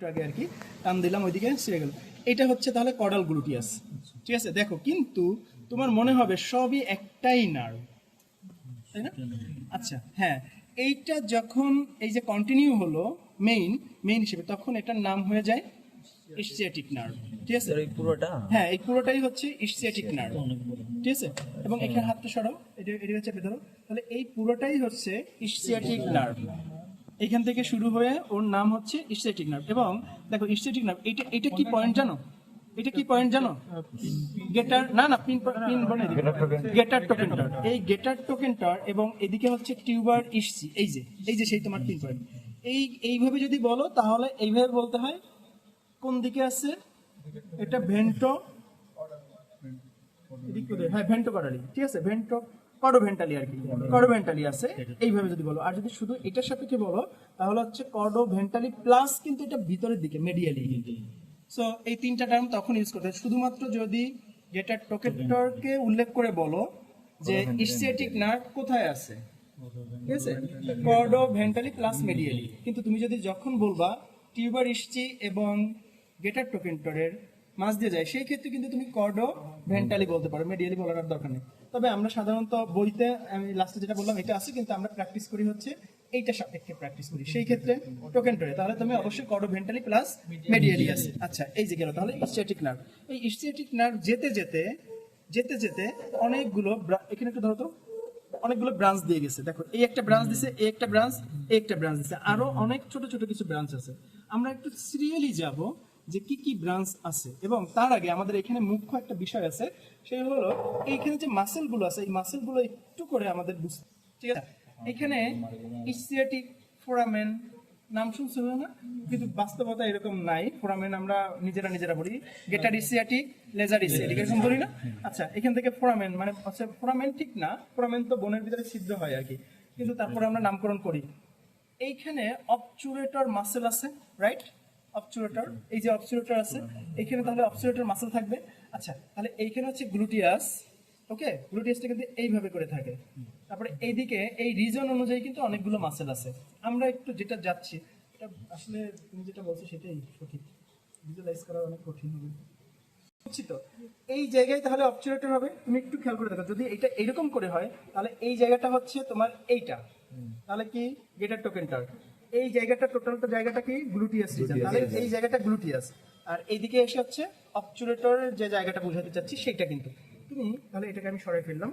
একটু আগে আর কি টান দিলাম ওইদিকে ছেড়ে গেল। এটা হচ্ছে তাহলে কডাল গ্লুটিয়াস, ঠিক আছে। দেখো কিন্তু তোমার মনে হবে সবই একটাই নার্ভ, তাই না? আচ্ছা হ্যাঁ, এইটা যখন এই যে কন্টিনিউ হলো মেইন হিসেবে, তখন এটার নাম হয়ে যায় ইসচিয়াটিক নার্ভ, ঠিক আছে। এই পুরোটা হ্যাঁ, এই পুরোটাই হচ্ছে ইসচিয়াটিক নার্ভ, ঠিক আছে। এবং এখানে হাতটা সরাও, এটা চেপে ধরো, তাহলে এই পুরোটাই হচ্ছে ইসচিয়াটিক নার্ভ। এখান থেকে শুরু হয়ে ওর নাম হচ্ছে ইসচিয়াটিক নার্ভ। এবং দেখো ইসচিয়াটিক নার্ভ এটা কি পয়েন্ট জানো? এটা কি পয়েন্ট জানো? গেটার না পিন বলে গেটার টোকেন্টার। এই গেটার টোকেন্টার এবং এদিকে হচ্ছে টিউবার ইসচি, এই যে সেই তোমার পিন পয়েন্ট। এইভাবে যদি বলো তাহলে এইভাবে বলতে হয়। কোন দিকে আছে এটা? ভেন্টো করালি, ঠিক আছে। কর্ডোভেন্টালি আর কি, কর্ডোভেন্টালি আছে এইভাবে যদি বলো। আর যদি শুধু এটার সাপেক্ষে বলো তাহলে হচ্ছে কর্ডোভেন্টালি প্লাস, কিন্তু এটা ভিতরের দিকে মেডিয়ালি। সো এই তিনটা টার্ম তখন ইউজ করতে হয় শুধুমাত্র যদি গেটার টোকেন্টারকে উল্লেখ করে বলো যে ইসচিয়াটিক নার্ভ কোথায় আছে, ঠিক আছে, কর্ডোভেন্টালি প্লাস মেডিয়ালি। কিন্তু তুমি যদি যখন বলবা টিউবার ইসচি এবং গেটার টোকেন্টারের মাঝ দিয়ে যায়, সেই ক্ষেত্রে কিন্তু তুমি কর্ডোভেন্টালি বলতে পারো, মেডিয়ালি বলার আর দরকার নেই। তবে আমরা সাধারণত বইতে আমি লাস্টে যেটা বললাম এটা আছে, কিন্তু আমরা প্র্যাকটিস করি হচ্ছে এইটা সাপেক্ষে প্র্যাকটিস করি, সেই ক্ষেত্রে টোকেন্টারে। তাহলে তুমি অবশ্যই কর্ডোভেন্টালি প্লাস মেডিয়ালি আছে। আচ্ছা, এই যে গেল তাহলে ইসচিয়াটিক নার্ভ। এই ইসচিয়াটিক নার্ভ যেতে যেতে অনেকগুলো এখানে একটু ধরো তো, অনেকগুলো ব্রাঞ্চ দিয়ে গেছে। দেখো এই একটা ব্রাঞ্চ দিছে, এই একটা ব্রাঞ্চ দিছে, আরো অনেক ছোট ছোট কিছু ব্রাঞ্চ আছে। আমরা একটু সিরিয়ালি যাব যে কি কি ব্রাঞ্চ আছে। এবং তার আগে আমাদের এখানে মুখ্য একটা বিষয় আছে, সেটা হলো এইখানে যে মাসেলগুলো আছে, এই মাসেলগুলো একটু করে আমাদের বুঝতে, ঠিক আছে। এখানে ইসচিয়াটিক ফোরামেন নাম শুনছো না? কিন্তু বাস্তবতা এরকম নাই। ফোরামেন আমরা নিজেরা বলি, গেটার ইসচিয়াটিক, লেজার ইসচিয়াটিক এরকম বলি না? আচ্ছা, এখান থেকে ফোরামেন মানে হচ্ছে ফোরামেন ঠিক না, ফোরামেন তো বোনের ভিতরে ছিদ্র হয় আর কি, কিন্তু তারপরে আমরা নামকরণ করি। এইখানে অবচুরেটর মাসেল আছে, রাইট? অবচুরেটর, এই যে অবচুরেটর আছে এখানে, তাহলে অবচুরেটর মাসেল থাকবে। আচ্ছা, তাহলে এইখানে হচ্ছে গ্লুটিয়াস, ওকে। গ্লুটিয়াসটা কিন্তু এইভাবে করে থাকে। তারপরে এইদিকে এই রিজন অনুযায়ী কিন্তু অনেকগুলো মাসেল আছে। আমরা একটু যেটা যাচ্ছি, এটা আসলে তুমি যেটা বলছো সেটাই সঠিক, ভিজুয়ালাইজ করা অনেক কঠিন হবে, বুঝছি তো। এই জায়গায় তাহলে অবচুরেটর হবে। তুমি একটু খেয়াল করে দেখো, যদি এটা এরকম করে হয় তাহলে এই জায়গাটা হচ্ছে তোমার এইটা, তাহলে কি গেটার টোকেন্টার। এই জায়গাটা, টোটালটা জায়গাটা কি গ্লুটিয়াস রিজন, তাহলে এই জায়গাটা গ্লুটিয়াস। আর এইদিকে এসে হচ্ছে অবচুরেটরের যে জায়গাটা বোঝাতে চাচ্ছি সেটা। কিন্তু তুমি তাহলে এটাকে আমি সরাই ফেললাম,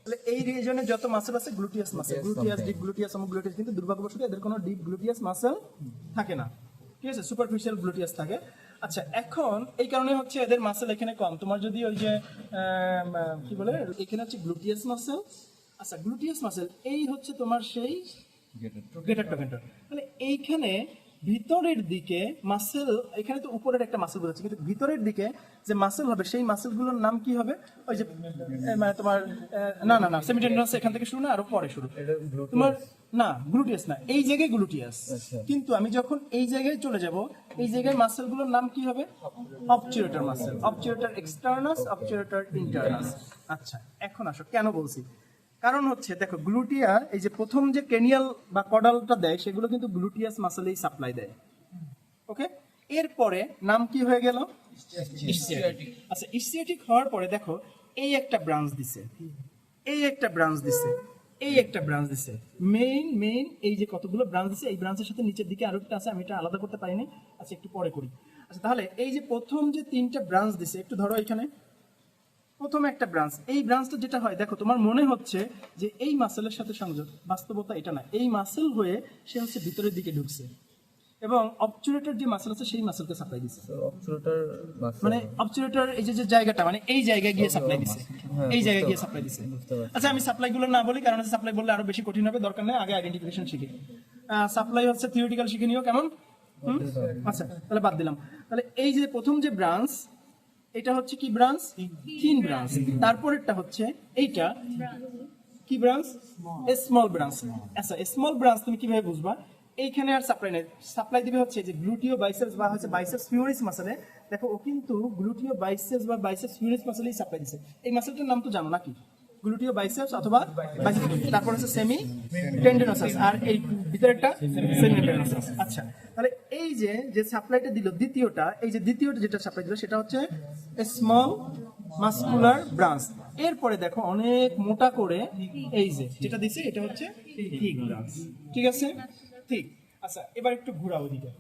তাহলে এই রিজনে যত মাসেল আছে gluteus muscle, gluteus, deep gluteus, gluteus, কিন্তু দুর্ভাগ্যবশত এদের কোনো ডিপ গ্লুটিয়াস মাসেল থাকে না, ঠিক আছে, সুপারফিশিয়াল গ্লুটিয়াস থাকে। আচ্ছা, এখন এই কারণে হচ্ছে এদের মাসেল এখানে কম। তোমার যদি ওই যে কি বলে এখানে হচ্ছে গ্লুটিয়াস মাসেল, আচ্ছা গ্লুটিয়াস মাসেল এই হচ্ছে তোমার সেই গেটার টোকেন্টার। মানে এইখানে ভিতরের দিকে মাসেল, এখানে তো উপরের একটা মাসেল বোঝাচ্ছে, কিন্তু ভিতরের দিকে যে মাসেল হবে সেই মাসেলগুলোর নাম কি হবে? ওই যে মানে তোমার না সেমিটেন্ডাস এখান থেকে শুরু না, আরো পরে শুরু তোমার, না গ্লুটিয়াস না, এই জায়গায় গ্লুটিয়াস। কিন্তু আমি যখন এই জায়গায় চলে যাব, এই জায়গায় মাসেলগুলোর নাম কি হবে? অবচুরেটর মাসেল, অবচুরেটর এক্সটার্নাস, অবচুরেটর ইন্টারনাস। আচ্ছা, এখন আসো কেন বলছি। কারণ হচ্ছে দেখো গ্লুটিয়া, এই যে প্রথম যে ক্রেনিয়াল বা কডালটা দেয় সেগুলো কিন্তু গ্লুটিয়াস মাসেলেই সাপ্লাই দেয়, ওকে। এরপরে নাম কি হয়ে গেল? ইসচিয়াটিক। আচ্ছা, ইসচিয়াটিক হওয়ার পরে দেখো এই একটা ব্রাঞ্চ দিছে, এই একটা ব্রাঞ্চ দিছে, এই একটা ব্রাঞ্চ দিছে, মেইন এই যে কতগুলো ব্রাঞ্চ দিছে, এই ব্রাঞ্চের সাথে নিচের দিকে আরো একটা আছে, আমি এটা আলাদা করতে পারিনি। আচ্ছা, একটু পরে করি। আচ্ছা, তাহলে এই যে প্রথম যে তিনটা ব্রাঞ্চ দিছে, একটু ধরো এখানে প্রথম একটা ব্রাঞ্চ, এই ব্রাঞ্চটা যেটা হয় দেখো তোমার মনে হচ্ছে যে এই মাসেলের সাথে সংযোগ, বাস্তবতা এটা না। এই মাসেল হয়ে সে হচ্ছে ভিতরের দিকে ঢুকছে এবং অবচুরেটর যে মাসেল আছে সেই মাসেলকে সাপ্লাই দিছে। অবচুরেটর মানে অবচুরেটর এই যে জায়গাটা, মানে এই জায়গায় গিয়ে সাপ্লাই দিছে, এই জায়গায় গিয়ে সাপ্লাই দিছে। আচ্ছা, আমি সাপ্লাই গুলো না বলি, কারণ সাপ্লাই বললে আরো বেশি কঠিন হবে, দরকার নেই, আগে আইডেন্টিফিকেশন শিখি। সাপ্লাই হচ্ছে থিওরিটিক্যাল শিখে নিও, কেমন? আচ্ছা, তাহলে বাদ দিলাম। তাহলে এই যে প্রথম যে ব্রাঞ্চ, এটা হচ্ছে কি ব্রাঞ্চ? Thin branch. তারপরেরটা হচ্ছে এইটা কি ব্রাঞ্চ? Small branch. আচ্ছা, স্মল ব্রাঞ্চ তুমি কিভাবে বুঝবা? এইখানে আর সাপ্লাই নেই, সাপ্লাই দিবে হচ্ছে যে গ্লুটিও বাইসেপস বা হচ্ছে বাইসেপস ফিউরিস মাসেলে। দেখো ও কিন্তু গ্লুটিও বাইসেপস বা বাইসেপস ফিউরিস মাসেলেই সাপ্লাই দিছে। এই মাসেলটার নাম তো জানো নাকি? গ্লুটিও বাইসেপস অথবা বাইসেপস। তারপর হচ্ছে সেমি টেন্ডনোসাস, আর এই ভিতরেরটা সেমি টেন্ডনোসাস। আচ্ছা, তাহলে এই যে যে সাপ্লাইটা দিল দ্বিতীয়টা, এই যে দ্বিতীয়টা যেটা সাপ্লাই দিল সেটা হচ্ছে স্মল মাসকুলার ব্রাঞ্চ। এরপরে দেখো অনেক মোটা করে এই যে যেটা দিছে এটা হচ্ছে থিক ব্রাঞ্চ। ঠিক আছে, ঠিক। আচ্ছা এবার একটু ঘোরাও দিকে।